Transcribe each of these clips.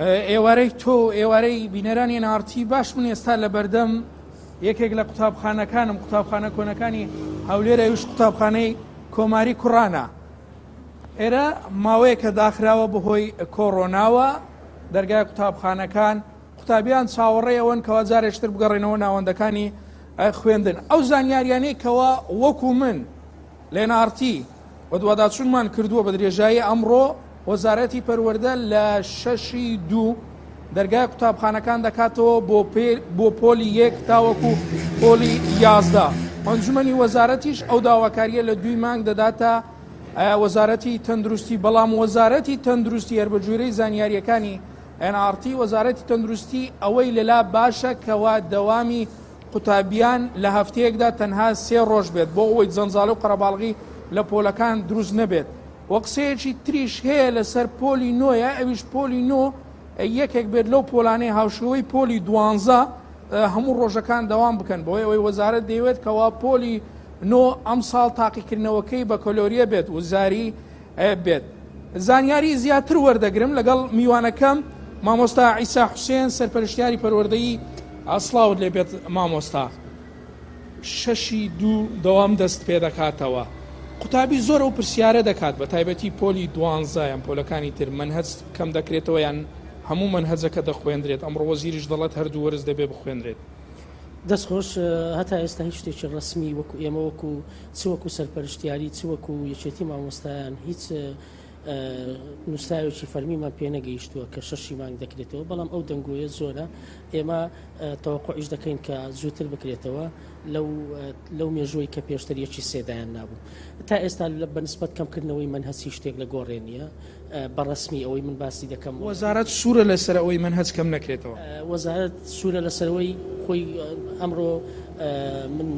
ئێوارەی تۆ ئێوارەی بینەرانی نارتی باش من ئێستا لە بەردەم یەکێک لە قوتابخانەکانم قوتابخانە کۆنەکانی هەولێرە وش قوتابخانەی کۆماری کوڕانە ئێرە ماوەیە کە داخراوە بەهۆی کۆڕۆناوە دەرگای قوتابخانەکان قوتابیان چاوەڕێەوەن کەوا جارێشتر بگەڕێنەوە ناوەندەکانی خوێندن ئەو زانیاریانەی کەوا وەکو من لێنارتی و دوواداچوونمان کردووە بە درێژایی ئەمڕۆ وەزارەتی پەروەردە لە 6/2 دەرگای قوتابخانەکان دەکاتەوە بۆ پۆلی 1 تاوەکو پۆلی 11 ئەنجومەنی وەزارەتیش ئەو داواکاریە لە 2 مانگ دەداتە وەزارەتی تەندروستی بەڵام وەزارەتی تەندروستی هەر بەجوورەی زانیاریەکانی NRT وەزارەتی تەندروستی ئەوەی لەلا باشە کەوا دەوامی قوتابیان لە هەفتەیەکدا تەنها 3 ڕۆژ بێت بۆ ئەوەی جەنجاڵە و قەرەباڵغی لە پۆلەکان دروست نەبێت وە قسەیەکی تریش هەیە لەسەر پۆلی نۆیە ئەویش پۆلی نۆ یەکێک بێت لەو پۆلانەی هاوشەوەی پۆلی 12 هەموو ڕۆژەکان دەوام بکەن بۆی ئەوەی وەزارەت دەیەوێت کەوا پۆلی نۆ ئەم ساڵ تاقیکردنەوەکەی بە کۆلۆریە بێت وزاری بێت زانیاری زیاتر وەردەگرم لەگەڵ میوانەکەم مامۆستا عیسا حوسێن سەرپەرشتیاری پەروەردەیی ئاسڵاوت لێ بێت مامۆستا 6/2 دەوام دەست پێ دەکاتەوە قوتابی زۆر ئەو پرسیارە دەکات بە تایبەتی پۆلی 12 یان پۆلەکانی تر منهەج کەم دەکرێتەوە یان هەموو منهەجەکە دەخوێندرێت ئەمڕۆ وەزیریش دەڵێت هەردوو وەرز دەبێ بخوێنرێت دەستخۆش هەتا ئێستا هیچ شتێکی ڕسمی وەکو ئێمە وەکو چوەکو سەرپەرشتیاری چوەکو یەکێتی مامۆستایان هیچ نووسراوێکی فەرمیمان پێ نەگەیشتووە کە 6 مانگ دەکرێتەوە بەڵام ئەو دەنگۆیە زۆرە ئێمە تەوەقعیش دەکەین کە زووتر بکرێتەوە لەو مێژووی کە پێشتر یەکی سێدایان نابوو تا ئێستا بەنسبەت کەمکردنەوەی منهەجی شتێک لە گۆڕێنیە بەڕسمی ئەوەی من باسی دەکەم وەزارەت سوورە لەسەر ئەوەی منهەج کەم نەکرێتەوە وەزارەت سوورە لەسەرەوەی خۆی ئەمڕۆ من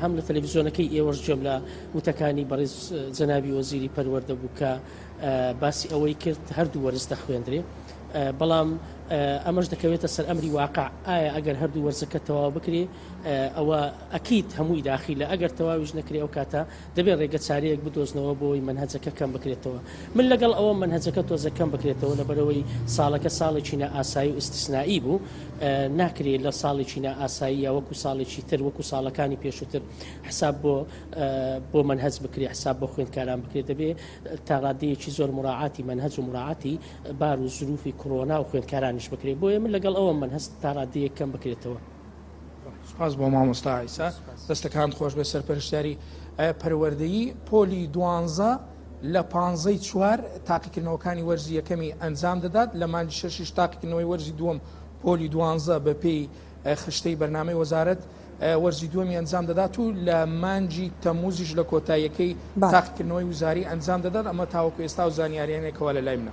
هەم لە تەلەڤیزیۆنەکەی ئێوەش جێم لە وتەکانی بەڕێز جەنابی وەزیری پەروەردە بوو کە باسی ئەوەی کرد هەردوو وەرز دەخوێندرێ بەڵام ئەمەش دەکەوێتە سەر ئەمری واقع ئایا ئەگەر هەردوو وەرزەکە تەواو بکرێ ئەوە ئەکید هەمووی داخلە ئەگەر تەواویش نەکرێ ئەو کاتە دەبێت ڕێگە چارەیەک بدۆزنەوە بۆی منهەجەکە کەم بکرێتەوە من لەگەڵ ئەوە منهەجەکە تۆزە کەم بکرێتەوە لەبەرەوەی ساڵەکە ساڵێکی ئاسایی و ئیستیسنایی بوو ناکرێت لە ساڵێکی ئاسایی یا وەکو ساڵێکی تر وەکو ساڵەکانی پێشووتر حساب بۆ منهەج بکرێ حساب بۆ خوێندکاران بکرێت دەبێت تا ڕادەیەکی زۆر مراعاتی منهەج و مراعاتی بار و ظروفی کۆڕۆنا و خوێندکارانیش بکرێت بۆیە من لەگەڵ ئەوە منهەج تا ڕادەیەک کەم بکرێتەوە سپاس بۆ مامۆستا عیسا دەستەکان خۆش بێ سەرپەرشتیاری پەروەردەیی پۆلی 12 لە 15/4 تاقیکردنەوەکانی وەرزی یەکەمی ئەنجام دەدات لە مانگی 6 تاقیکردنەوەی وەرزی دووەم پۆلی 12 بە پێی خشتەی بەرنامەی وەزارەت وەرزی دووەمی ئەنجام دەدات و لە مانگی تەمووزیش لە کۆتاییەکەی تاقیکردنەوەی وزاری ئەنجام دەدات ئەمە تاوەکو ئێستا و زانیاریانێکەوە لە لای منە